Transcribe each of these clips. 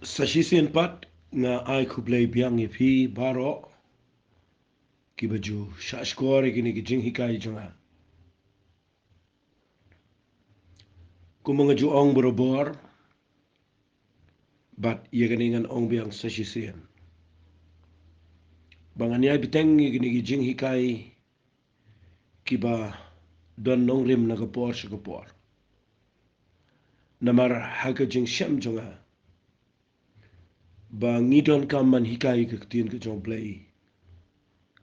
sa shisien pat nga ai kublay biang pi baro ki baju shashkore gini ki jing hikai jonga kumanga ju ong borobor bat ia gani ngan ong biang sa shisien bangan ya biteng gini ki jing hikai ki ba don nong rim na kapor sa kapor namar haga jing shem jonga ba ngidon kaman hikai ka ktien ka jong play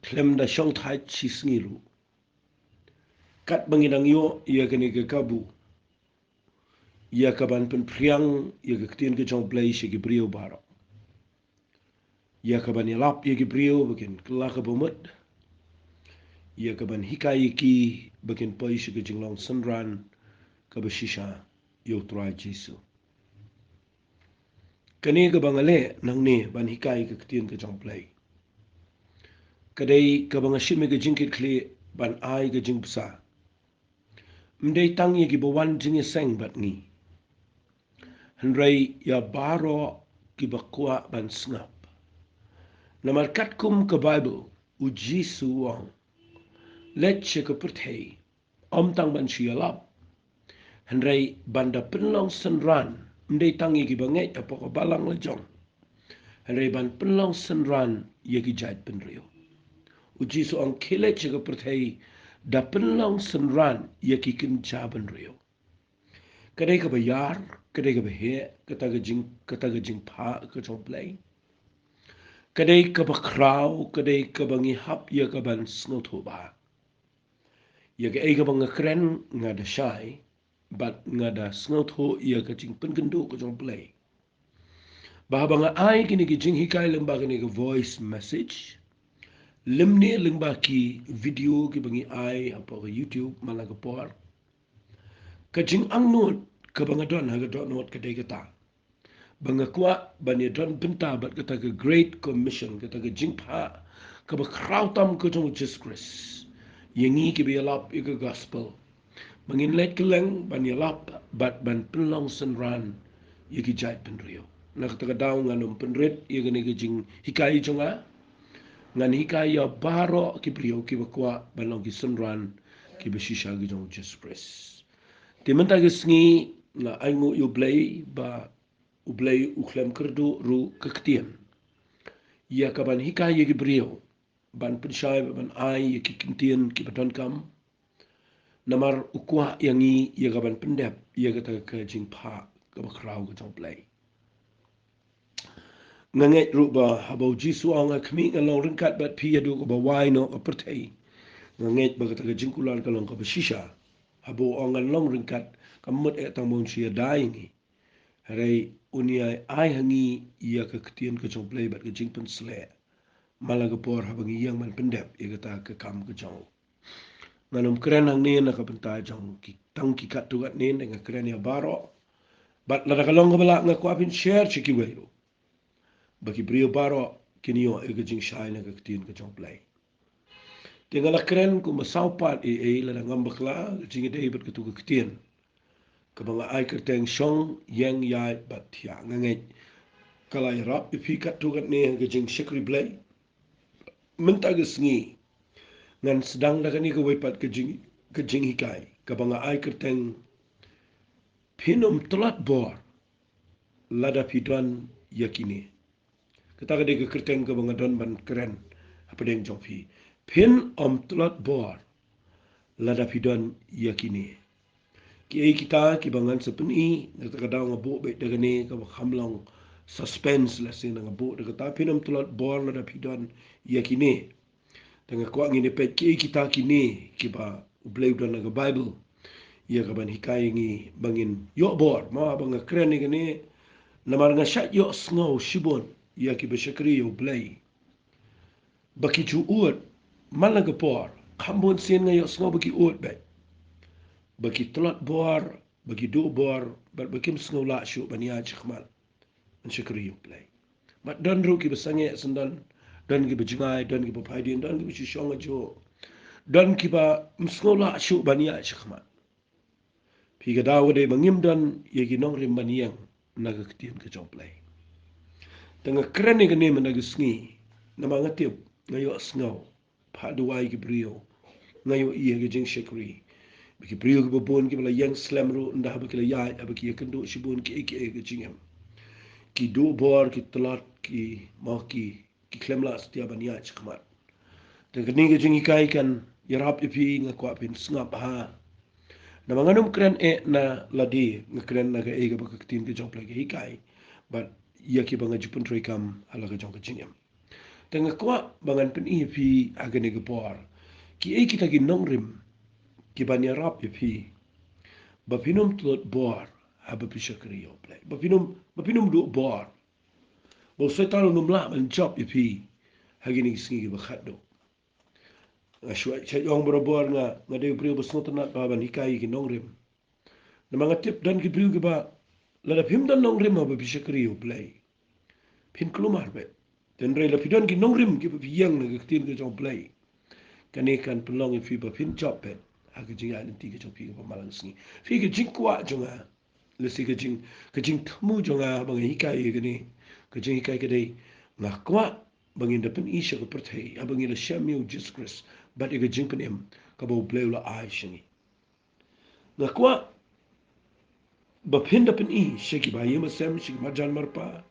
klem da shong thai chi sngilu kat banginang yo ia gani ka kabu ia kaban pen priang ia ka ktien ka jong play shi ki brio baro ia kaban yalap ia ki brio bakin kelaka bomut ia kaban hikai ki bakin pai shi ka jinglong sanran ka bashisha yo trai jisu kani ka bangale nang ne ban hikai ka ktien ka jong play kadai ka banga shime ka jingkit kle ban ai ka jing psa mdei tang ye ki bawan jing seng bat ngi henrai ya baro ki bakwa ban snap namar kat kum ka bible u jisu wang let che ka perthei om tang ban shialap henrai banda penlong senran mdei tang ye ki bangai apa ka balang le jong henrai ban penlong senran ye ki jait penrio uji so ang kile che ka perthei da penlong senran ye ki kin jaban rio kadai ka bayar kadai ka bahe kata ka jing pha ka chong play kadai ka ba kraw kadai ka bangi hap ye ka ban snow tho ba ye ka ei ka bang kren nga da shai bat nga da snow tho ye ka jing pen kendo ka chong play ba banga ai kini ki jing hikai leng ba kini ka voice message limne leng ba ki video ki bangi ai apa ka YouTube mala ka por ka jing ang not ka banga don ha ka don not ka dei ka ta banga kwa bani don benta bat ka ta ka great commission ka ta ka jing pha ka ba krautam ka jong Jesus Christ yengi ki be lap ka gospel mangin let keleng ban yalap bat ban penlong senran ye ki jait penrio na ka ta daw nganum penret ye gani ka jing hikai jonga ngan hikai ya baro ki brio ki bakwa balong ki senran ki beshisha ki jong Jesus Christ timenta ki sngi na aingu yu blay ba u blay u klem kerdu ru kektien ya kaban hikai ye ki brio ban penshai ban ai ye ki kintien ki badon kam namar ukwa yangi ye kaban pendep ye kata ka jing pha ka bakrau ka jong blay nganget ruba habau jisu anga khmi ngalong ringkat bat phi adu ko bawai no aperthei nganget ba kata jingkulan kalong ka beshisha habo anga long ringkat kamut e tangmon sia dai ni hare unia ai hangi ia ka ktien ka jong play bat ka jingpen sle malaga por habangi yang man pendep ia kata ka kam ka jong nganum kren hang ni na ka pentai jong ki tang ki kat tu kat ni dengan kren ya baro bat la kalong ka bala nga kwa pin share chiki weyo bagi brio baro kinio e ka jing shai na ka ktien ka jong play tinggal keren ku masaupat la ngam bakla jing dei bat ka tu ka ktien ka banga ai kerteng shong yang yai bat ya ngangai kalai rap ipi kat tu kat ni ka jing shikri play menta ka sngi ngan sedang da kani ka wepat ka jing hikai ka banga ai kerteng Phin Tlot bor Lada pidon yakini kata ka de ka kerteng ka banga don ban keren apa deng jong phi Phin Tlot bor Lada pidon yakini ki ai kita ki bangan sepeni na ka daw nga bo be daga ni ka khamlong suspense la sin nga bo daga ta Phin Tlot bor Lada pidon yakini tanga kwa ngini pet ki ai kita kini ki ba ublay don nga Bible ia ka ban hikai ngi bangin yo bor ma banga kren ni gani namar nga shat yo snow shibon ia ki beshakri yo blay baki chu uot malaga por khambon sin nga yo snow baki uot be baki Tlot bor baki do bor bakim snow la shu bania chkhmal an shakri yo blay mat don ru ki besange sendan don ki bejingai don ki bapaidin don ki bishonga jo don ki ba snow la shu bania chkhmal Pi ka daw de mangim dan ye ki nong rim baniang na ka ktien ka jong play tengah keren ni kene menagisngi nama ngatip ngayo sngau paduai ki brio ngayo iya ke jing shekri biki brio ke bobon ki bala yang slam ru ndah baki la yai abaki kendo shibun ki eke ke jingam ki do bor ki Tlot ki maki ki klemla stia bania chkhmat tengah ni ke jing ikai kan yarap ipi ngakwa pin sngap ha nama nganum keren na ladi ngakren na ke ega baka tin ke jong plage ikai but ia ki banga jupun troikam ala ke jong ke jingam tengah kwa bangan pen pi agane ke por ki e kita ki nongrim ki banya rap pi bapinum Tlot bor haba pisakri yo play bapinum du bor bo setalo num la man job pi hagini singi ba khaddo ashwa cha yong bro bor nga de brio besnot na ba ban hikai ki nongrim na mga tip dan ki brio ki ba la pim dan nongrim haba pisakri yo play pin klumar be den re la pidon ki nongrim ki bi yang na ki tin ki jong play kanekan pelong fi ba pin job pet aga jinga ni ti ke job fi ba malang singi fi ke jing kwa jonga le si ke jing tmu jonga bang hikai ke ni ke jing hikai ke dei na kwa bang in pen isha ko perthei abang in shamio Jesus Christ but ke jing pen em ka bo bleula ai shingi na kwa ba pin da pen I shiki ba yema sem shiki majan marpa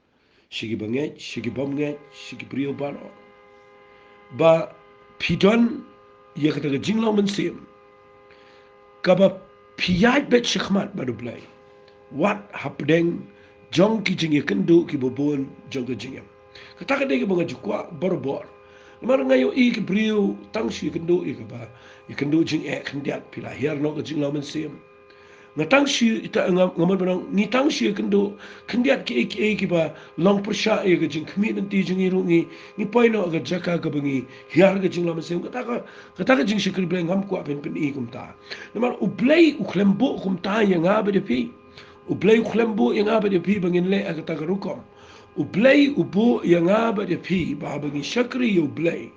shiki banget shiki bomget shiki brio baro ba pidon ia kata ke jing long men sim kaba piyaj bet shikmat badu blay what hapdeng jong ki jing ikendu ki bobon jong ke jingem kata ka dege banga jukwa borbor mar ngayo I ki brio tang shi ikendu ikendu jing e khendiat pila her no ke jing lamen sim ngatang shi ita ngamar banang ni tang shi ikendu khendiat ki ba long persha e ke jing khmi den ti jing iru ni poino ga jaka ga bangi her ke jing lamen sim kata ka jing shi kri bleng ngam kwa pen I kumta namar ublei uklembo kumta yang ngabe de pi ublei uklembo yang ngabe de pi bangin le kata ka rukom ublei ubo yang ngabe de pi ba bangi shakri ublei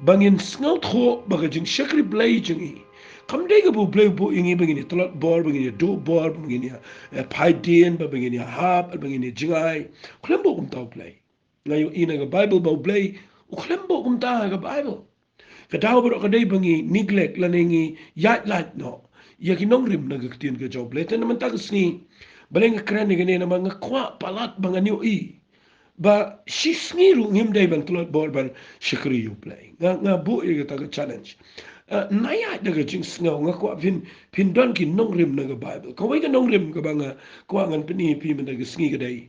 bangin sngal tho baga jing shakri blei jingi kam de ga bu blei bu ingi bangin Tlot bor bangin do bor bangin ya pai dien ba bangin ya hap bangin jingai uklembo kumta blei ngayo ina ga bible ba blei uklembo kumta ga bible kadau bro kadai bangi neglect lanengi yat lat no ya ki nongrim na gaktin ka job leten naman tagsni baleng kran ni gane na mga kwa palat mga niyo I ba shisngiru ngimday ban Tlot bor ban shikri you play nga bu I ka challenge naya daga jing sngaw nga kwa pin don ki nongrim na ga bible kawai ka nongrim ka banga kwa ngan pini pi man daga sngi kadai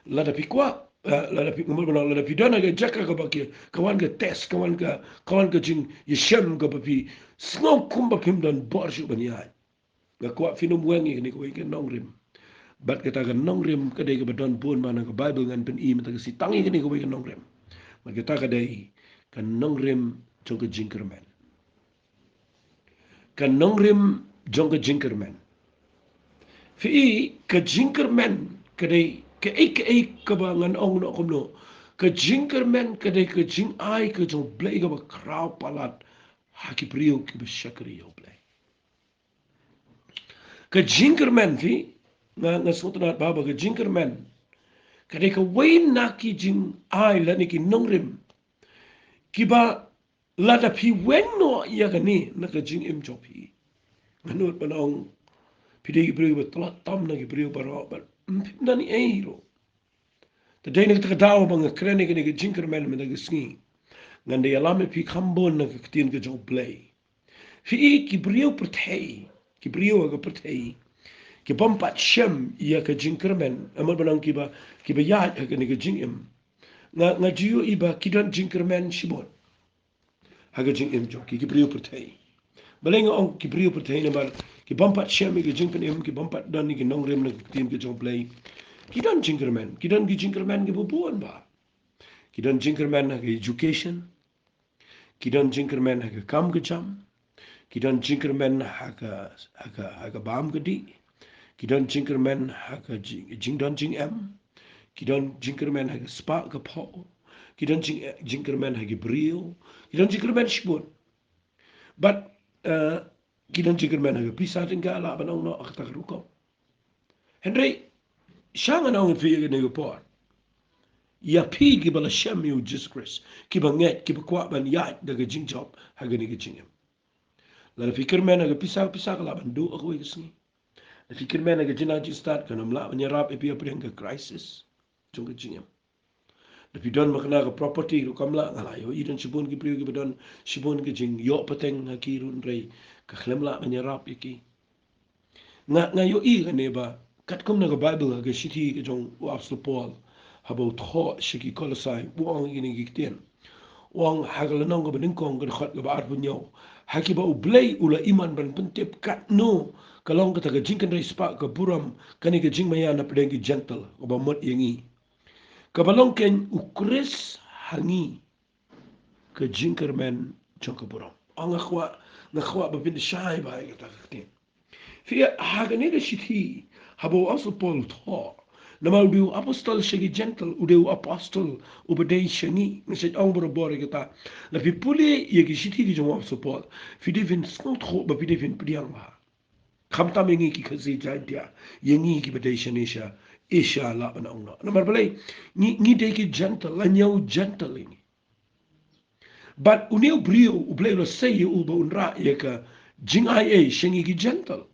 lada pi kwa lada pi ngumul banang lada pi dona ga jaka ka baki kawan ka test kawan ka jing yeshem ka papi sngaw kumba pim don bor shu banyay nga kwa finum wengi ni kawai ka nongrim bat kita ka nongrim kadai ka badon pun mana ka bible ngan pen I mata ka si tangi ni kawai ka nongrim ma kita kadai ka nongrim jong ka jingkerman ka nongrim jong ka jingkerman fi ka jingkerman kadai ka ka ba ngan ong no komno ka jingkerman kadai ka jing ai ka jong blai ka ba kraw palat haki priyo ki ba shakri yo blai ka jingkerman fi nga sotna baba ka jingkerman kadai ka wain na ki jing ai la ni ki nongrim ki ba lada pi wenno ya ka ni na ka jing im jopi manut panong pidei ki priyo ba Tlot tam na ki priyo ba ro ba na ni eiro tadai na ka daw bang krene ki ni ka jingkerman me na ka sngi ngande alame pi khambon na ka tin ka jong play fi ki priyo perthei ki priyo ga perthei ki bompat shem ya ka jingkerman amal banang ki ba ya ka ni ka jingim nga jiyo iba ki don jingkerman shibon ha ka jingim jo ki priyo perthei baleng ong ki priyo perthei na bar ki bompat shem ki jingpen ki bompat don ni ki nongrem na ka tin ka jong play ki don jingkerman ki jingkerman ki bubuan ba ki don jingkerman ha ka education ki don jingkerman ha ka kam ka jam ki don jingkerman ha ka bam ka di ki don jingkerman ha ka jing don jing em ki don jingkerman ha ka spa ka po ki don jingkerman ha ka brio ki don jingkerman shibun but ki don jingkerman ha ka pisa tingga la banong no akta ruko Henry shangan ong fi ne ko por ya pi ki bala shem yu Jesus Christ ki ba nget ki ba kwa ban ya daga jing job hagani ga jingem la fikir mena ga pisa la ban do ako isni la fikir mena ga jina ji start kanam la nyarap epi apren ga crisis jung ga jingem la pidon makna ga property ru kamla ngala yo idan shibun ki priyo ki badon shibun ki jing yo pateng ha ki run rei ka khlem la nyarap iki nga yo I ga ne ba kat kum na ga bible ga shiti ga jong apostle Paul habo tho shiki kolosai wong ini gikten wong hagala nong ga bening kong ga khot ga bar bunyo haki ba ublay ula iman ban pentep kat no kalong ka taga jingkan rai spa ka buram kani ga jing maya na pedeng gentle ba mot yengi ka balong ken ukres hangi ka jingkar men jong ka buram anga khwa ba bin shai ba ga ta kten fi haga ne da shiti habo also Paul tho namal biu apostol shagi gentle udeu apostol ubedei shangi message ang boro kita la fi puli yegi shiti di jong apostol Paul fi devin snot kho ba fi devin priang ba khamta mengi ki khazi jadia yengi ki bedei shanisha isha la bana ongno namal balai ni de ki gentle la nyau gentle ini but uneu brio ublei lo sei u ba unra yeka jing ai shangi ki gentle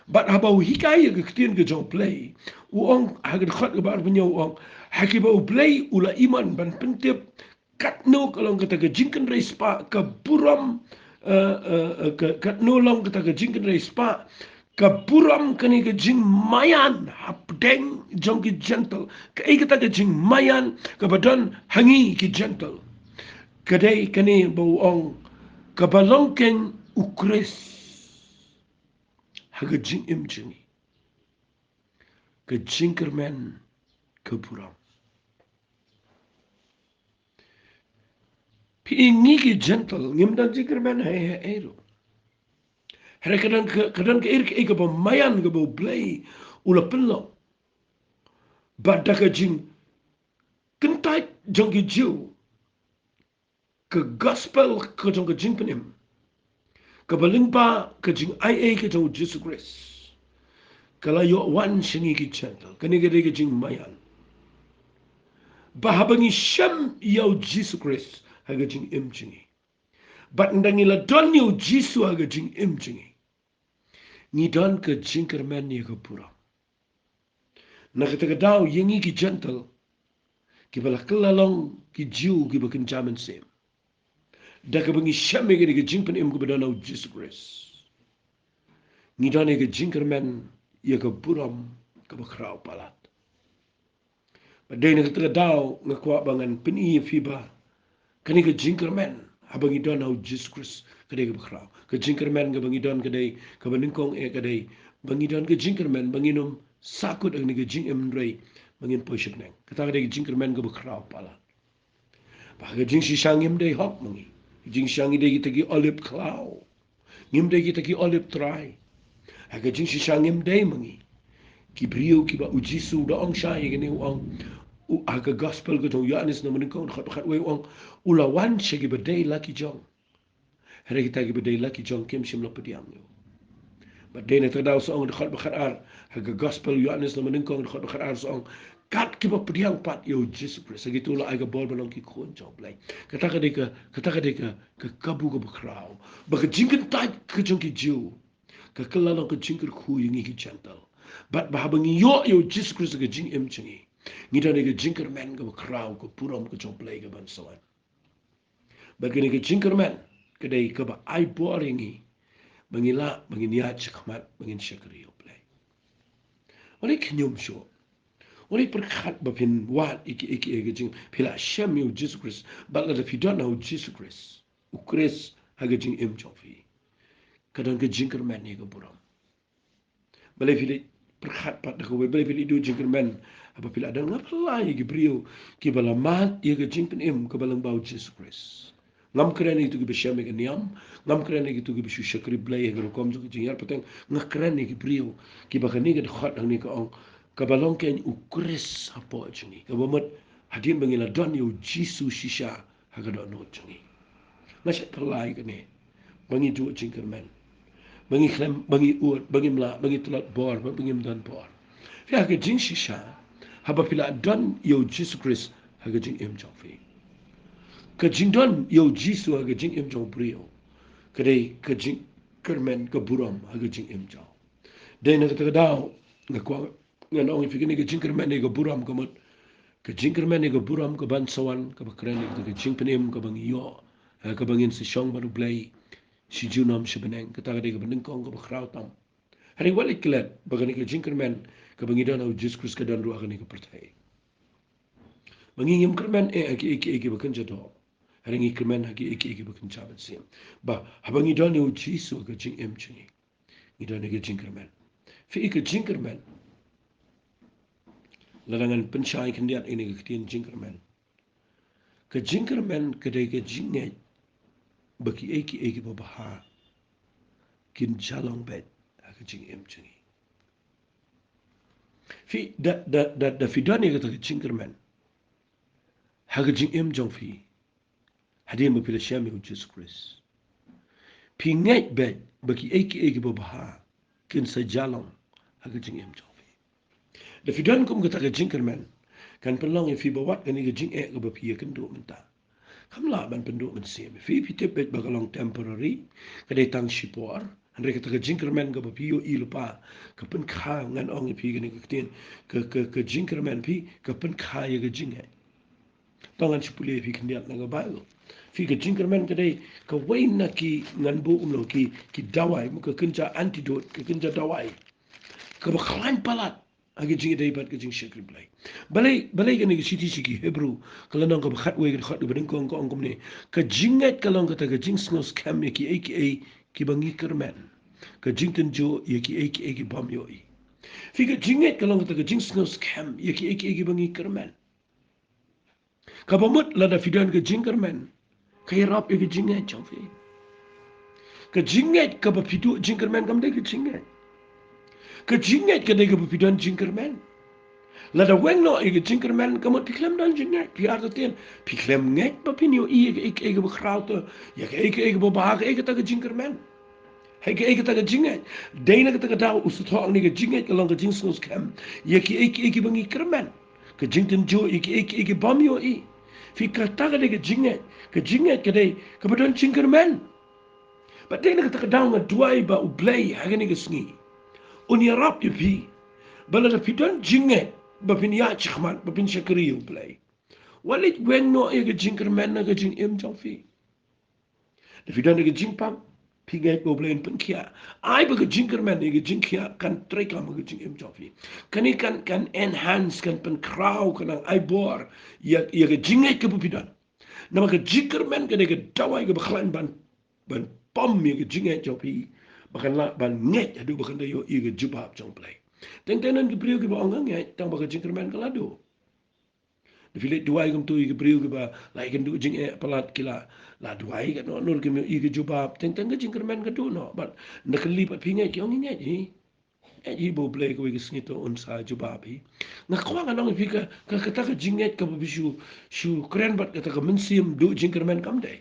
but habau hikaya ke ketien ke jong play uong hagen khat ke bar punya uong hakiba play ula iman ban pentip kat no kalong kata ke jingken rai spa ke buram kat no long kata ke jingken rai spa ke buram kani ke jing mayan hapdeng jong ki gentle ke kata ke jing mayan ke badan hangi ki gentle kadai kani bau ong ke balong ken ukres haga jing im jingi ka jinker men ka buram pi ingi ki gentle ngim dan jinker men hai ero hera kadang ka irke eka ba mayan ka ba blay ula penlo ba daka jing kentai jong ki jiu ka gospel ka jong ka jing penim ka balingpa ka jing ai ka jong Jesus Christ kala yo wan shingi ki gentle kani ka de jing mayan bahabangi shem yau Jesus Christ haga jing im jingi but ndangi la don yau Jesus haga jing im jingi ni don ka jinker men ni ka pura na ka taga daw yengi ki gentle ki bala kalalong ki jiu ki bakin jaman sem da ka bangi shem ga ka jingpen im ka badana Jesus Christ ni don ka jinker men ya ka puram ka bakrao palat Padai na kita daw nga kwa bangan pini fiba kani ka jinkerman habangi don au Jesus Christ kadai ka bakraw ka jinkerman ka bangi don kadai ka baningkong kadai bangi don ka jinkerman banginum sakut ang ni ka jingem ray bangin poship nang kata kadai ka jinkerman ka bakraw pala ba ka jing si sangim dai hok mangi jing sangi dai kita ki olive cloud ngim dai kita ki olive try ha ka jing si sangim dai mangi ki brio ki ba ujisu da ong sha ye ni ong aga gospel ko to yanis na manin ko khat we ong ulawan shegi bedai lucky jong here kita gi bedai lucky jong kem shim lo pediam yo bedai na tadaw so ong khat khat ar aga gospel yanis na manin ko khat khat ar so ong kat ki ba pediam pat yo Jesus Christ sagi tu la aga bol balong ki kon job lai kata ka kabu ko bakraw ba ka jingin tai ka jong ki jiu ka kalalo ka jingir khu yingi ki gentle but bahabangi yo Jesus Christ ka jing em chingi ngida ne ka jinker men ka kraw ko puram ko chong play ka ban sawan bagini ka jinker men kadai ka ba ai boringi bangila banginia chakmat bangin shakri yo play wali knyum sho wali perkhat ba pin wat iki ka jing pila shem yo Jesus Christ but if you don't know Jesus Christ ukres haga jing em chong fi kadang ka jinker men ne ka puram balai fili perkhat pat ko balai fili do jinker men apabila ada ngaplai ki brio ki balamat ia ke jingpen im ke balang bau Jesus Christ ngam keren itu ki besyam ke niam ngam keren itu ki besyu syakri blai ke kom jo ki jingar pateng ngakren ki brio ki bakani ke khat ni ke ong ke balong ken ukris apa jingi ke bamat hadin bangila don yo Jesus shisha haga do no jingi ngasat pelai ke ne bangi do jingker men bangi klem bangi ut bangi mla bangi Tlot bor bangi mdan bor ya ke jing shisha haba pila don yo Jesus Christ haga jing em jong fi ka jing don yo jisu haga jing em jong brio kadai ka jing kermen ka buram haga jing em jong dai na ka daw na kwa ngan ong fi ka jing kermen ka buram ka mot ka jing kermen ka buram ka ban sawan ka bakren ka jing penem ka bang yo ka bangin si shong baru blai si junam si beneng ka taga ka beneng kong ka bakrau tam hari walik kelat bagani ka jing kermen ka bangi dan au Jesus ka dan ruah ka pertai bangi ngim kermen aki bakan jado hari ngi kermen aki bakan jabat sim ba habangi dan au Jesus ka jing em chingi ngi dan ka jing kermen fi ka jing kermen larangan pensyai kendiat ini ka tian jing kermen ka jing kermen ka dai ka jing ngai baki eki babaha kin jalong bet ka jing em chingi fi da fidani ka jing kermen haga jing em jong fi hadin ba pila shami u Jesus Christ pi ngai bet baki eki babaha kin sa jalong haga jing em jong fi da fidan kum ka jing kermen kan pelong fi bawat kan ga jing ka ba pi kan do menta kamla ban penduk men sim fi tepet bagalong temporary kadai tang shipor andre ka jing kermen ka ba pi yo ilupa ka pen kha ngan ong fi ga ka tin ka jing kermen fi ka pen kha ya ga jing tangan sipule fi kendiat na ga Bible fi ka jing kermen kadai ka wain na ki ngan bu umlo ki dawai mu ka kenja antidote ka kenja dawai ka ba khlain palat agi jing dai bat ka jing shekri blai balai ka ni siti siki Hebrew kala nang ka khat we ka khat ben ko ong ne ka jinget ka long ka ta ka jing snos kam ki bangi kermen ka jing ten jo ki bam yo i fi ka jinget ka long ka ta ka jing snos kam ki bangi kermen ka bamut lada fidan ka jing kermen ka irap ka jinget chang fi ka jinget ka ba fidu jing kermen kam dai ka jinget ka jinget ka dai ka fidan jing kermen lada weng no ige jinkermen kamot piklem dan jinget pi arta ten piklem nget ba pinyo ige bekrauta ya ige bahag ige ta jinkermen ige ta jinget deina ka ta daw usutong ni jinget ka long jingsnos kam ya ige bangi kermen ka jingten jo ige bamyo i fi ka ta ga jinget ka dai ka badan jinkermen ba deina ka ta daw nga duai ba ublay hagani ga sngi unya rap yu pi bala da fidan jinget bapin ya chikman bapin shakri u play walit wen no e ga jinker men na ga jing em jong fi da fidan ga jing pam pi ga go play pen kia ai ba ga jinker men e ga jing kia kan trek am ga jing em jong fi kan enhance kan pen crow kan ai bor ya ga jing e ka bu fidan na ma ga jinker men ga ga dawai ga baklan ban pam mi ga jing e jong fi bakan la ban nget adu bakan da yo e ga jubab jong play Teng-tengan ke priu ke ba ongang ya, tang baka jing kermen kalado. De filet duai kum tu ke priu ke ba, lai kan du jing palat kila, la duai kan no nur ke mi ke jubab, teng-teng ke jing kermen ke tu no, but nak lipat pingai ke ong ingat ni. Ji bo blai ko ke sngito unsa jubab hi. Nak kwa kan ong fika ka kata ke jinget ka bisu shu keren bat kata ke mensim du jing kermen kam dai.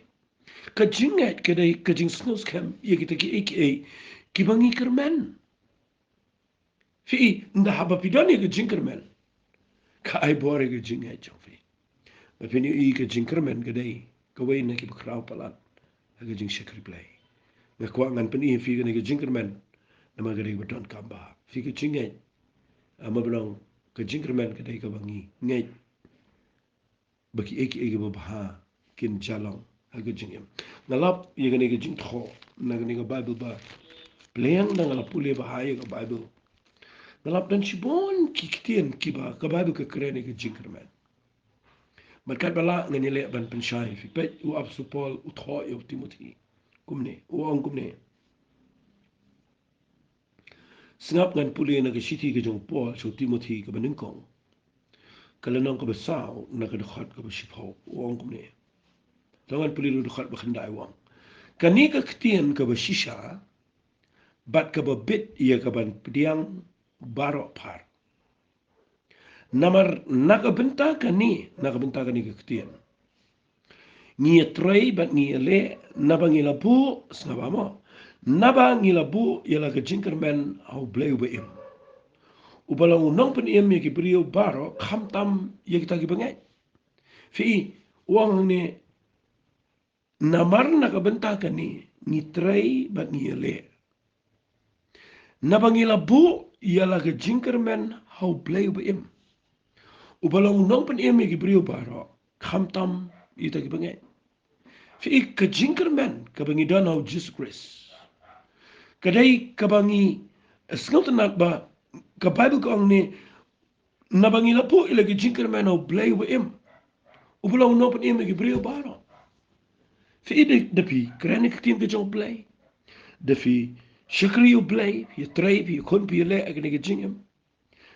Ka jinget ke dai ke jing snus kam ye kita ki bangi kermen. Fi nda haba pidani ke jinkermen ka ai bore ke jingai chong fi ba pini I ke jinkermen ke dai ka wei na ki krau palat ke jing shakri play na kwa ngan pini fi ke jinkermen na ma gari baton kamba fi ke jingai ama belong ke jinkermen ke dai ka bangi ngai baki eki ba ha kin jalong ha ke jingem ngalap ye ke jing tho na ke bible ba playang na ngalap pule ba ha ye ke bible ngalap dan sibon kiktian kiba kababu ke kerene ke jinkermen berkat bala nganile ban pensyai fi pet u apsu Paul u tho e Timothy kumne u ong kumne sngap ngan puli na ke siti ke jong Paul so Timothy ke benengkong kala nang ke besau na ke dekhat ke besipau u ong kumne tangan puli lu dekhat bekhendai wang kani ke ktian ke besisha bat ke bebit ia ke ban pediang barok par Namar nakabenta kani ke ketian. Ngia trai bat ngia le naba ngia labu snaba mo. Naba ngia labu ialah ke jinkermen au bleu be im. Ubalang unang pen im ye ki brio baro kham tam ye kita ki bengai. Fi uang ni namar na kabentakan ni tray bat ni le. Nabangila bu ialah ke jinkerman hau play im. Ubalong nong pen im gi brio baro khamtam ita gi bangai. Fi ke jinkerman ka bangi dan hau Jesus Christ. Kadai ka bangi sngotanak ba ka Bible ko ang ni nabangila bu ila ke jinkerman hau play im. Ubalong nong pen im gi brio baro. Fi depi kerana ketim ke jong play. Defi shakri u play fi tray fi kon fi le agni ke jingem.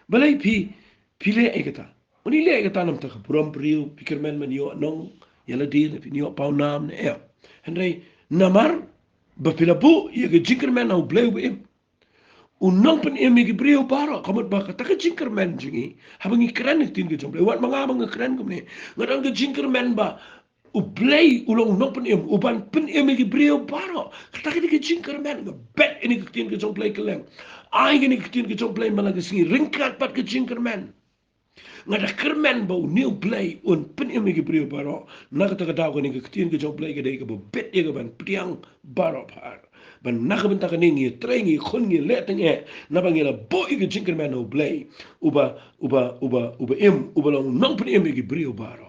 Balai pi le egata. Uni le egata nam ta puram priu pikirman man yo nong yala deal fi yo pau nam ne ya. Henry namar ba pilabu ye ke jinkerman au play im. Unang pen em gi brio baro kamat ba ka ka jinkerman jingi habangi keren tin ke jong play wat manga bang keren kum ne ngadang ke jinkerman ba ublay ulong no pen em uban pen em gi brio baro kata ke jinkerman ga bet ini ke tin ke jong play kelem ai gini ke tin ke jong play malang ke singi ringkat pat ke jinkerman ngada kerman bau new play un pen em gi brio baro na kata ka daw ni ke tin ke jong play ke dei ke bet ye ke ban priang baro par ban nak benta ka ningi trengi khon ngi le teng e na bangila boy ke jinkerman ublay uba em uba long nong pen em gi brio baro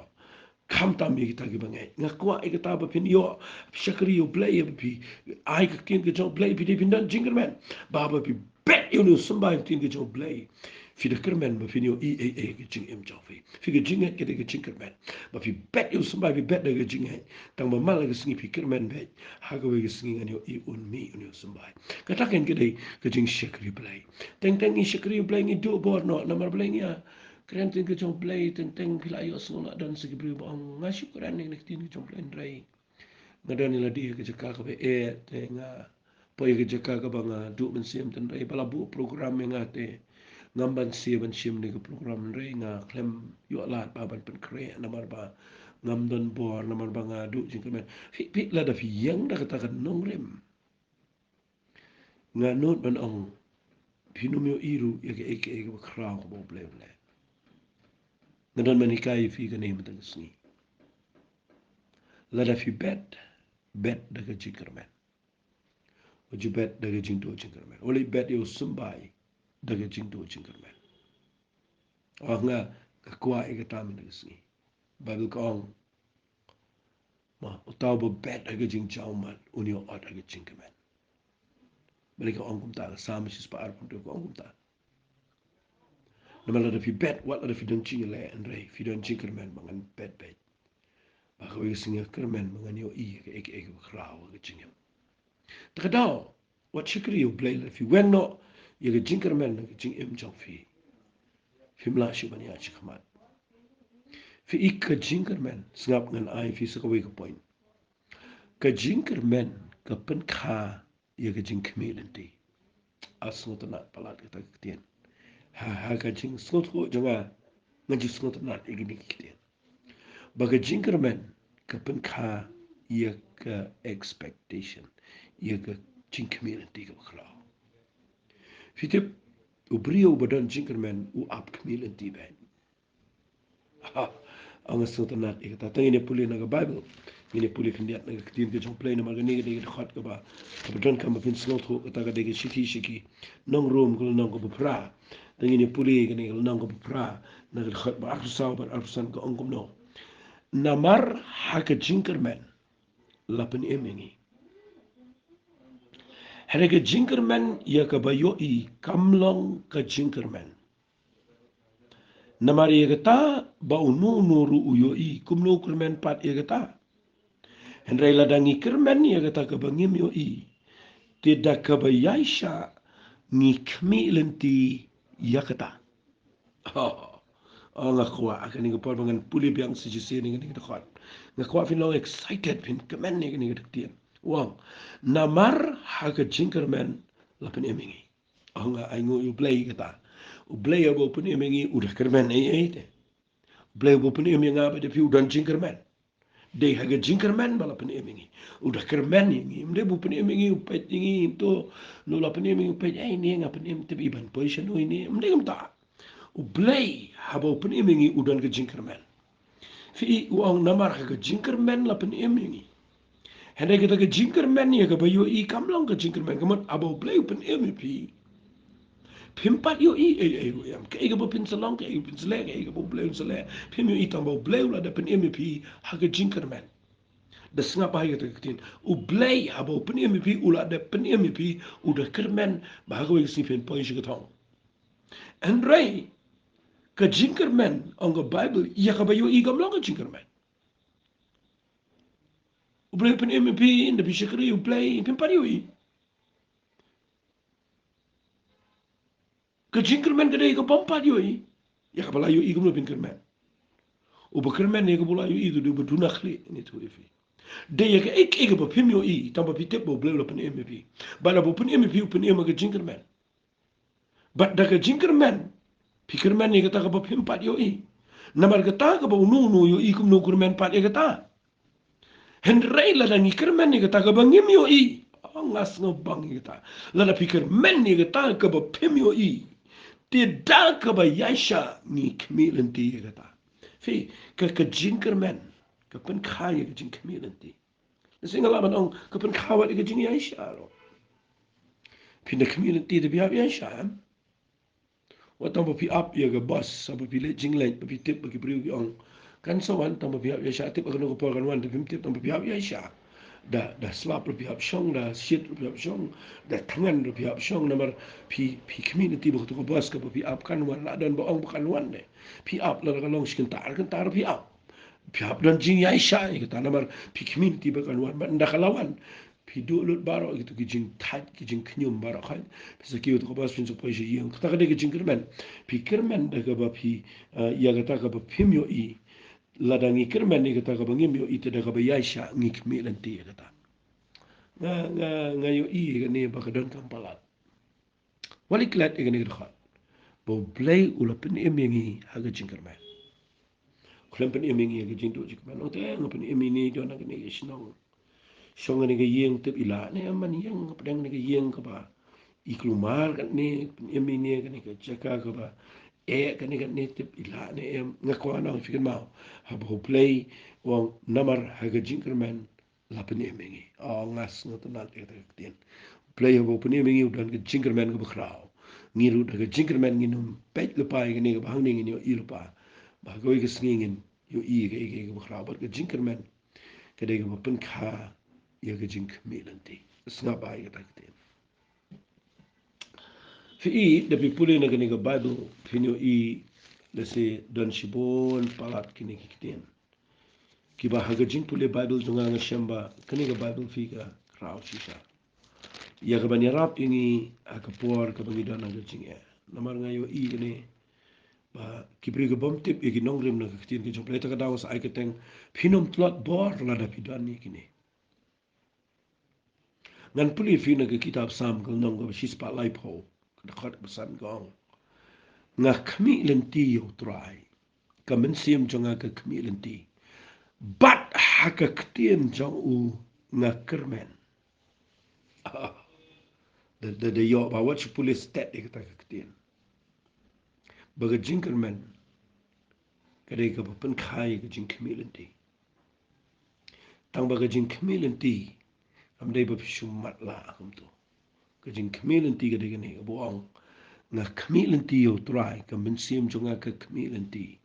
kam tam mi kita gibangai ngakwa ikata ba pin yo shakri yo play bi ai ka tin ke jong play bi pin dan jingerman ba ba bi bet yo no samba tin ke jong play fi de kerman ba pin yo ke jing em jong fi ke jing ke de ke jingerman ba fi bet yo samba bi bet de ke jing tang ba mal ke singi fi kerman be ha ga we ke singi ngan yo un mi un yo samba kata ken ke de ke jing shakri play teng teng ni shakri play ni do bor no namar play ni keren tin ke jong play teng pila yo sola dan segi bri bang ngasyu keren ni tin ke jong play rai ngadan ni ladi ke jaka ke be tenga poi ke jaka ke bang du men sim ten rai bala bu program yang ate ngamban si ban sim ni ke program rai nga klem yo lat ba ban pen kre namar ba ngam don bor namar ba nga du jing kemen fi la da fi yang da kata kan nong rem nga not ban ong pinumyo iru ya ke eke ba kraw ko play play Ngadon manikai fi ka name tang sngi. Lada fi bet daga jinkerman. Oju bet daga jingdo jinkerman. Oli bet yo sembai daga jingdo jinkerman. Oh nga kakwa ika tamin daga sngi. Bible kong ma utaw bo bet daga jing chauman unyo ot daga jinkerman. Balik ka ong kumta sama sis pa arpun ko ong kumta. Naman lada fi bet wat lada fi don chingile andre fi don jinkerman mangan bet bet. Baka we singa kermen mangan yo ke eke kraw ke jingem. Takadaw wat shikri yo blay la fi wen no ye ke jinkermen ke jing em jong fi. Fi mla shi ban ya chikmat. Fi ik ke jinkermen sngap ngan ai fi sa we ke point. Ke jinkermen ke pen kha ye ke jing kmelenti. Asngot na palat ke tak tien. Ha ka jing sngot ko jonga ngaji sngot na igini kitien. Baga jinkermen kapan ka ia ke expectation ia ke jing community ke klau fitip ubrio badan jinkermen u up community ben ha ang sotanat ikata tangine puli na bible ini puli kendiat na ketin ke jong play na magani de khat ka ba badan kam pin slot ko kata de ke shiki nong room ko nong ko pra tangine puli ke nong ko pra na khat ba arsa ba arsan ko ongkom no namar haka jinkerman lapan emengi harga jinkerman ya ka bayo i kamlong ka jinkerman namar ya kata ba unu nuru uyo i kumno kerman pat ya kata hendrai ladangi kerman ya kata ka bangim yo i tidak ka bayaisha ngikmi lenti ya kata ngakwa akan ni por bangan puli biang si jisi ni ni dekat ngakwa fin long excited fin kemen ni ni dekat wang namar haga jinkerman lapan emingi nga aingo you play kata u play abo pun emingi udah kermen ai te play abo pun emingi ngaba de fiu dan jinkerman de haga jinkerman balapan emingi udah kermen ni mde bu pun emingi upet ni to no lapan emingi upet ai ni ngapan em te iban position ini mde ngam ta u play habo pen emingi udan ke jinkerman Fi uang namar ka jinkerman la pen emingi. Henry kita ke jinkerman ya ke bayo I kamlang ke jinkerman kemat abau play pen emi Pimpat yo yam ke ga pin salong ke pin sele ke ga bleu sele pim yo itang bo bleu la da pen MVP ha ke jinkerman da snga pa ya tin u blei ha bo pen MVP u la da pen MVP u da kermen ba ga wi si pen po shi ga tong and ray ke jinkerman on the bible ya ka ba yo I gam long ke jinkerman u blei pen MVP in da bi shikri u blei pimpat yo ke jinkerman ke dei ke pompat yo ya ka bala yo I gam lo pin kermen u ba kermen ne ke bula yo I du du du nakhli ni tu fi de ye ek ba pim yo I tamba pi tep bo bleu la pen MVP ba la bo pen MVP pen ema ke jinkerman ba da ke jinkerman pikirman ni kata ka ba pim pat yo I namar kata ka ba unu unu yo I kum no kurmen pat ye kata henrei la da ni kerman ni kata ka ba ngim yo I ngas no bang ye kata la da pikirman ni kata ka ba pim yo I tidak ka ba yaisha ni kemilenti ye kata fi ka jinkerman ka pen kaya ka jing kemilenti Sing ala man ong kapan kawat ke jing yaisha lo. Pinda community de biar yaisha am. Watang pi up ya ke bos sabu pi le jing lain pi tip bagi priu ong. Kan sawan tang pi yaisha tip akan ko kan wan tip tip tang pi yaisha. Da slap pi up shong da shit pi up shong da tangan pi up shong namar pi community bu ko bos ka pi up kan wan la dan ba ong bukan wan ne. Pi up la ka long skin tar kan tar pi up. Pi up dan jing yaisha kita namar pi community bukan wan ba ndak lawan. Pi dulut baro gitu ki jing tat ki jing knyum baro kan pisa ki ut ko bas pin so po je yeng ta ka de ki jing kermen pi kermen da ka ba pi ya ga ta ka ba pim yo I la da ngi kermen ni ka ta ka ba ngim yo I te da ka ba yaisha ngi kmi lan ti ka ta nga yo I ga ni ba ka don kam palat wali klat ga ni ka bo play ula pin emingi ha ga jing kermen kulam pin emingi ga jing do jing kermen o te ngapin emini do na ga ni shnong Songa ni ke yeng tep ila ne aman yeng pedang ni ke yeng ke ba iklumar kan ni emi ni kan ni ke jaka ke ba kan ni tep ila ne em ngakwa na fikir mau ha bo play wong namar ha ga jinkerman la pen emi ngas ngot na te te tien play bo pen emi udan ke jinkerman ke bakrao ngiru da ke jinkerman nginum pet le pai ni ke bang ni ni i le pa ba go ke sngin yo I ke bakrao ba ke jinkerman ke de ke pen kha ia ke jing kemilanti. Sengap ai kata kita. Fi tapi pulih nak ni ke Bible finyo I lese don shibon palat kini kita. Kiba haga jing pulih Bible tunga ngashamba kini ke Bible fi ka krau sisa. Ia ke bani rap ini aka puar ke bangi don haga jing ya. Namar ngayo I kini ba kibri ke bom tip iki nongrim nak kita ke jomplay tak daw sa ai keteng pinom Tlot bor lada pidan ni kini. Ngan puli fina ke kitab Sam kal nong ko shispa lai po dekat pesan gong nga kami lenti yo try ka mensiam jonga ka kami lenti bat haka ktien jong u nga kermen de yo ba wat puli stat de ka ktien baga jinkermen kade ka pen khai ka jing kami lenti tang baga jing kami lenti am dei ba shumat la am tu ka jing kami lenti ka de ni bo ong nga kemilenti yo try ka mensiam jonga ka kemilenti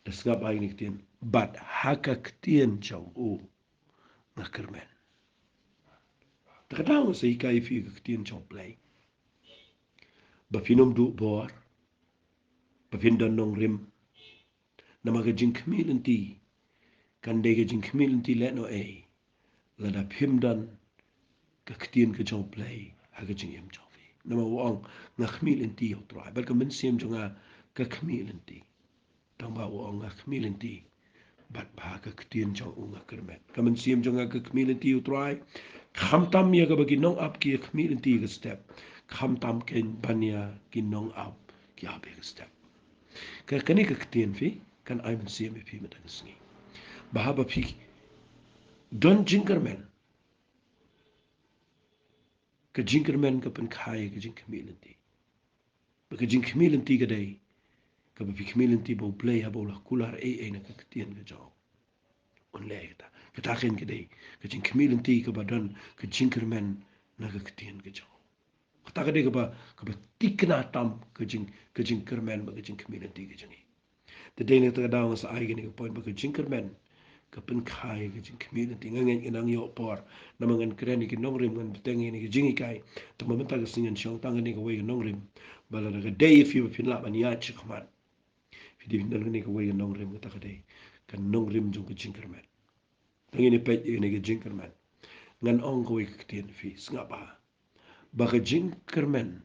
das gab eigentlich den bat haka ktien chau o nga kermen ta daw sa ikai fi ka ktien chau play ba finom du bor ba findan nong rim na maga jing kemilenti kan de ga jing kemilenti le no e la da pimdan ka ktien ka chau play haka jing yam chau fi na ma wong nga kemilenti yo try ba ka mensiam jonga ka kemilenti tang ba wong nga kemilenti bat ba ka ktien chong unga kermet kamen siam jonga ka community u try kham tam ya ka bagi nong up ki community ka step kham tam ken banya ki nong up ki abe ka step ka kani ka ktien fi kan ai men siam fi mata ngi ba ba fi don jinkermen ka jinkermen ka pen khai ka jing community ba ka jing community ka dai ka ba fikmilin ti bo play ha bo la kular na ka tien ka jaw on le ka ta ken ke dei ka jing kmilin ti ka ba dan ka jinkerman na ka tien ka jaw ka ta ka dei ka ba tikna tam ka jing kerman ba ka jing kmilin ti ka jangi te dei ne ta daw sa ai ka point ba ka jinkerman ka pen khai ka jing community ngangen ka nang yo por na mangan kren ki nong rim ngan beteng ni ka jingi kai ta ma ta ka singan shong tang ni ka wei nong rim bala ka dei fi fin la ban ya chi khman fi di nang ni ka wei nong rim ta ka dei ka nong rim jong ka jinkerman tang ni pe ni ka jinkerman ngan ong ko wei ka tien fi snga ba ka jinkerman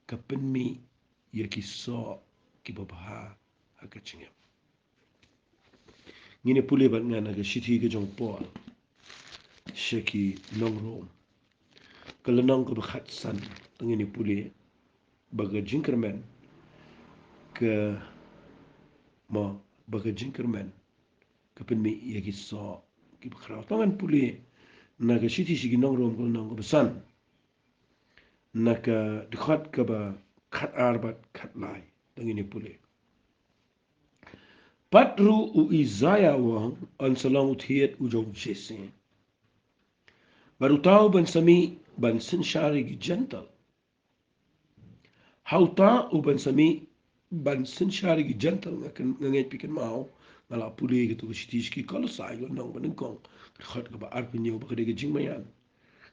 ka pen mi ye ki so ki ba ha ka chingem ngine pule ban ngana ka shithi ka jong po sheki nong rom kala nong ko khat san ngine pule baga jinkerman ke mo baga jinkerman ka pen mi yegi so ki bakra tangan pule na ka shithi shiki nong rom ko nong ko san na ka dkhat ka ba khat arbat khat lai ngine pule patru u izaya wang an salang uthiet u jong jese baru tahu ban sami ban sin shari gi gentle hauta u ban sami ban sin shari gi gentle ngai pikin mau ngala puli gitu shitish ki kalo sai lo nong ban kong khat ka ba ar pin yo ba kade jing mayan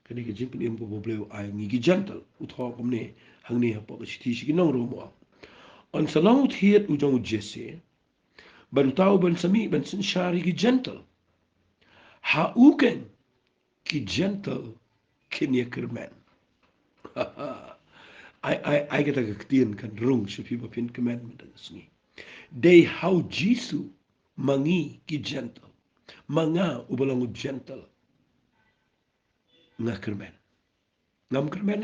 kade jing pin em ko bo bleu ai ngi gi gentle u tho kom ne hang ne po ka shitish ki nong ro mo on salang ut hiet u jong jesse baru tahu ban sami ban sin shari gi gentle ha uken ki gentle kin ye kermen I get a tien kan rung so people pin commandment and sngi. They how Jesu mangi ki gentle. Manga ubalang gentle nga kermen. Ngam kermen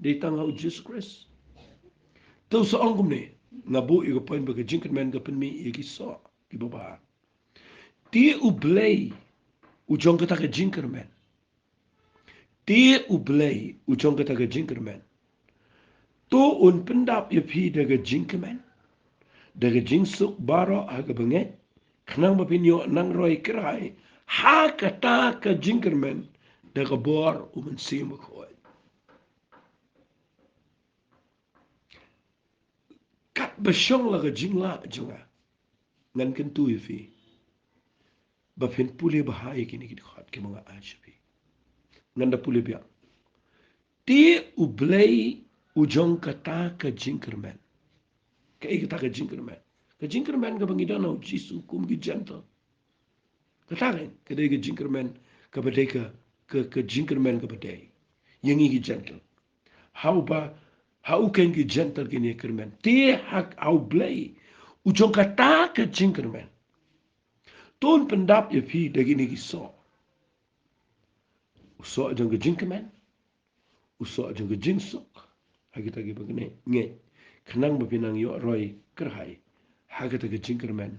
they tang how Jesus Christ. Tau sa angkum ne ngabu igo point ba jing kermen ga pen mi igi so ki baba. Ti ublay ujong kata ka jing kermen. Ti ublay ujong kata ka jing kermen. To un pendap ye pi daga jing kermen. Daga jing suk baro aga banget knang mapinyo nang roy krai ha kata ka jinkerman daga bor uman sim khoy kat basyong laga jingla junga ngan kan tu fi ba fin pule bahai kini kini khat ke mga ajpi ngan da pule bia ti ublay ujong kata ka jinkerman ka ikata ka jinkerman ka bangidana jisu kum gi gentle katarin kadai ka jinkerman ka badai ka jinkerman ka badai yangi gi gentle how ba how can gi gentle gini kerman te hak how blay ujong kata ka jinkerman ton pendap ya fi dagini gi so jong ka jinkerman uso jong ka jinsuk hagita gi bagne nge khnang ba pinang yo roy kerhai hagita ka jinkerman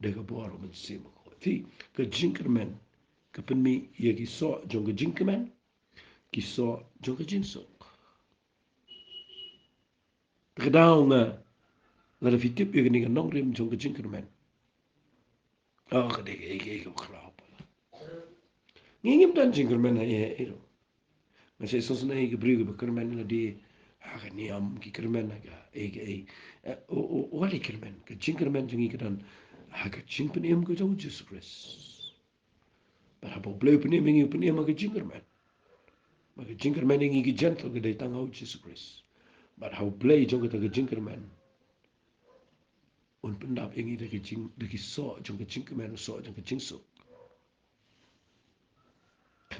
daga bor man sim ko ti ka jinkerman ka penmi ye gi so jong ka jinkerman ki so jong ka jinsuk Kedau nga la fitip ye ni nong rim jong ka jinkerman oh ka de ge ko khlap ngingim dan jinkerman ye ero Masih sosna ke brigu be kermen la di ha ni am ki kermen ga o wali kermen ke jing kermen jingi kedan ha ke jing pen em ko jong Jesus Christ but ha bo bleu pen em ngi pen em ga jing kermen ma ke jing kermen ngi ki gentle ke dai tang ho Jesus Christ but how play jong ke jing kermen un pendap ngi de ke jing de ki so jong ke jing kermen so jong ke jing so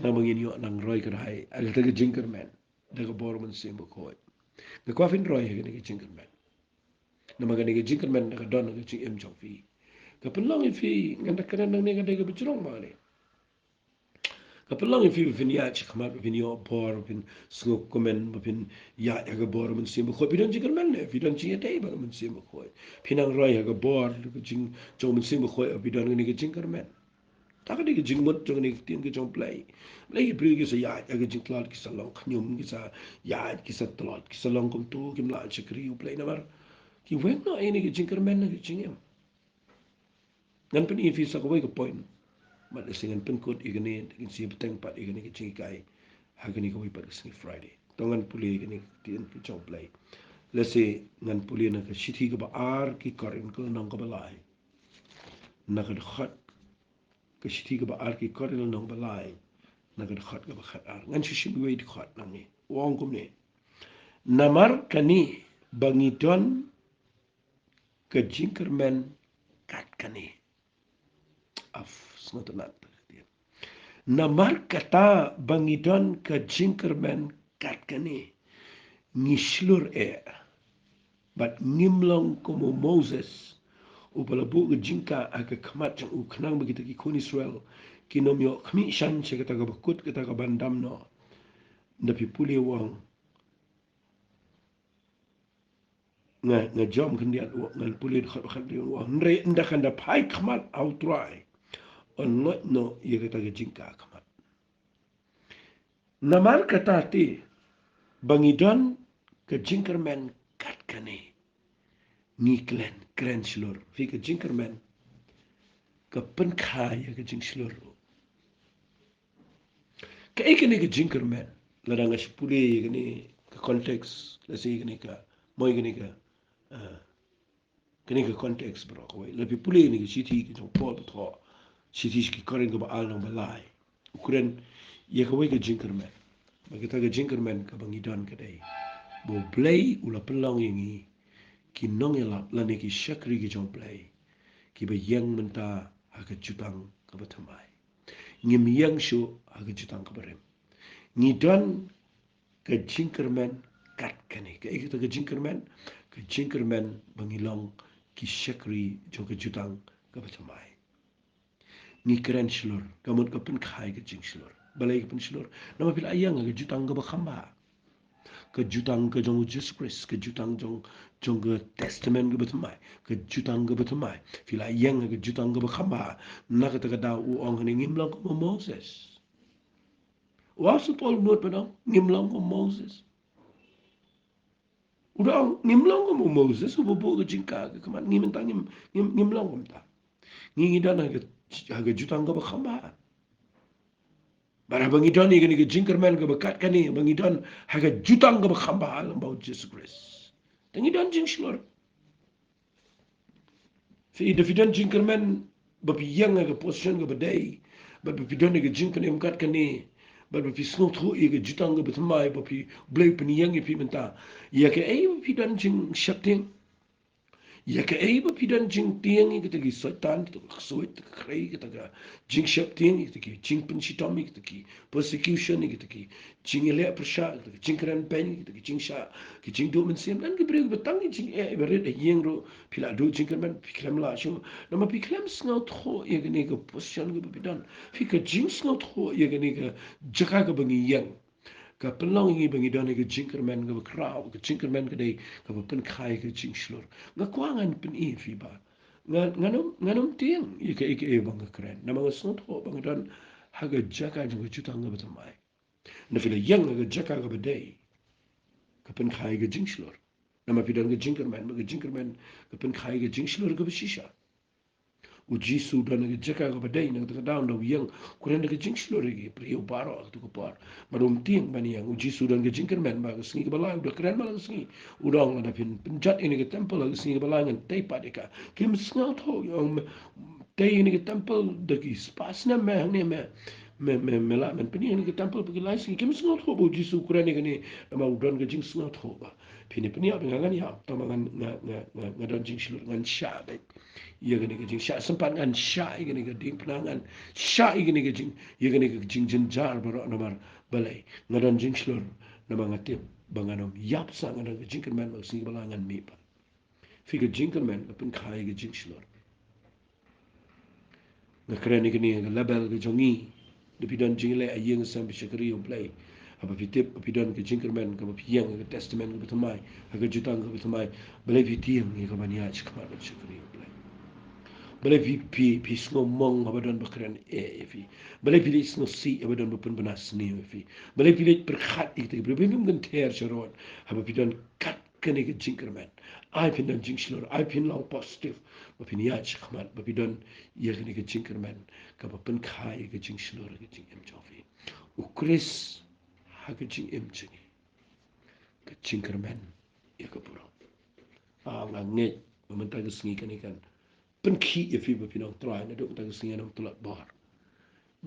na mangin yo nang roi kerai aga te ke jing kermen de ke bor man sim ko Nga kwa fin roi hege nige jinkan men. Na maga nige jinkan men naka don nige jing em jong fi. Ka pelong i fi nganda kanan nang nige dega bejurong ma ne. Ka pelong i fi fin ya chik mat fin yo por fin sngok komen fin ya yaga bor man sim ko fi don jinkan men ne fi don jing etay ba man sim ko. Pinang roi yaga bor jing jong man sim ko fi don nige jinkan men. Taka nige jing mot jong nige tin ke jong play. Lagi beri kisah ya yaga jing Tlot kisah long knyum kisah ya kisah Tlot kisah long kum tu kim la chakri u play namar ki weng no ini ke jingkermen na ke jingem ngan pen ifi sa ko ke point mat singan pen kod igani kin si peteng pat igani ke jingai hagani ko ipat ke Friday tongan puli igani tien ke chong play lese ngan puli na ke sithi ke ba ar ki korin ko nang ko balai na ke khat ke sithi ke ba ar ki korin nang balai na ke khat ke ba khat ar ngan shi wei khat nang ni wong kum ni namar kani bangidon ke jingkermen kat kani af snotanat namar kata bangidon ke jingkermen kat kani ngislur bat ngimlong como Moses upalabu ke jingka aka kamat jang uknang begitu ki kun Israel kinomyo kami shan che kata ka bakut kata ka bandam no napi puli wang nga jom kendiat ngan puli khat dia wang nre ndakan da pai kamat outrai on not no ye kata ka jingka kamat namar kata ti bangidon ke jingkermen kat kani ni kren slur fi ke jingkermen ke penkaya ke jing slur ke ikene ke jingkermen ladang as puli gini ke konteks lasi gini ka moi gini ka gini ke konteks bro ko lebih puli ni ke city ke jong pol tho city ki koren ke ba al nang balai ukuran ye ke ke jingkermen bagi ta ke jingkermen ke bangidon ke dai bo play ula pelong yangi ki nong elap lani ki shakri ki jong play ki ba yang menta ha ke jutang ke batamai ngim yang shu ha ke jutang ke barem ngidon ke jingkermen kat kani ke ikita ke jingkermen bangilong ki shakri jong ke jutang ke batamai ni keren shlur kamut ke pen khai ke jing shlur balai ke pen shlur nama pila ayang ke jutang ke bakhamba ke jutang ke jong Jesus Christ ke jutang jong ke testament ke batamai ke jutang ke batamai pila ayang ke jutang ke bakhamba nak kata kata uang ni ngimlang ke Moses wasu Paul buat padang ngimlang ke Moses udah ngimlang ke Moses ubo ke jingka ke kemat ngimintang ngimlang ke mta ngingidan haga jutang ke bakhamba bara bangidon ni gani ke jingkermen ke bekat kani bangidon haga jutang ke bakhamba lambau Jesus Christ tangidon jing shlor fi Davidan jingkermen bapiyang ke position ke badai bapidon ke jingkermen bekat kani bapi snow thu ke jutang ke betmai bapi blay peniyang ke pimenta ya ke ai bapidon jing shapting ya ke ai ba pidan jing tiang ni kita gi satan kita soit krai kita ga jing shap tiang kita gi jing pen shitomi kita gi persecution ni kita gi jing ele persha kita gi jing kran pen kita gi jing sha gi jing do men sem dan gi bre betang gi jing e beret e yeng ro pila do jing kran piklam la sho na ma piklam snow tho ye ga ne ga position gi pidan fi ka jing snow tho ye ga ne ga jaka ga bangi yang ka pelong ngi bangi dane ke jingkermen ke kraw ke jingkermen ke dei ka pen khai ke jing shlur nga kwangan pen e fi ba nganom tiang ike e bang kren na mga snot ho bang dan haga jaka jung jutang ga betamai na fi yang ga jaka ga bedei ka pen khai ke jing shlur na ma pidan ke jingkermen ka pen khai ke jing shlur ga beshisha uji sudan ke jaka ga badai nang ta down do yang kuren ke jing slore ge priyo baro tu ko par marum ting bani yang uji sudan ke jingker men ba singi ke bala udah keren malang singi udang ada pin penjat ini ke temple lagi singi ke bala ngan tei padeka kim sngal tho yang tei ini ke temple de ki spas na me ne me la men pini ini ke temple pergi lai singi kim sngal tho uji su kuren ni nama udang ke jing sngal tho ba pini pini apa ngan ya tamangan ngan jing slur ngan sha ba ia gani ke jing sha sempat ngan sha gani ke ding penangan sha gani ke jing ia gani ke jing jenjar baro nomor balai ngadan jing slur nama ngatip banganom yap sa ngadan ke jing kermen mak sing balangan mi pa fi ke jing kermen pen khai ke jing slur ngakren ni gani ke label ke jongi de pidan jing le ayeng sam bishakari o play apa fitip pidan ke jing kermen ke piang ke testament ke betamai ke jutang ke betamai balai fitiang ni ke mania chkamar bishakari o play balai pi snow mong abadan bakran fi balai pi snow si abadan bupun benas ni fi balai pi perkhat ikte berbim gan ter sharon haba pidan kat kene ke jinkerman ai pin dan jing slor ai pin long positive ba pin ya chkhmat ba pidon ye kene ke jinkerman ka ba pin khai ke jing slor ke jing em jofi u kris ha ke jing em chini ke jinkerman ye ke puro nga nge ba man ta ke sngi kene kan pin khi ye fi ba pinong try na do ta ke sngi nam Tlot bar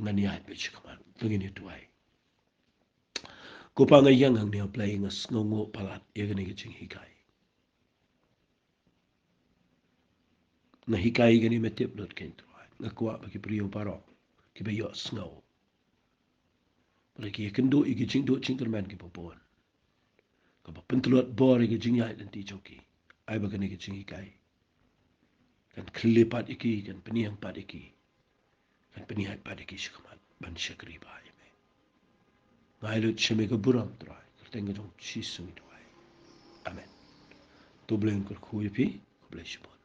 ngani ai pe chkhmat ngini tuai ko pa nga yang hang ne playing as ngongo palat ye kene ke jing hikai na hikai gani metep not ken tuai na kwa ba ki priyo paro ki be yo snow Lagi kendo igi jingdo jingterman ki popon. Kapa pentelot bor igi jingyai dan ti joki. Ai bagan igi jingi kai. Kan kelipat iki kan peniang pad iki. Kan penihat pad iki syakamat ban syakri bai me. Ngai lut syame ke buram trai. Kerteng jong sisung tuai. Amen. Tu boleh ngkur kuipi, boleh syukur.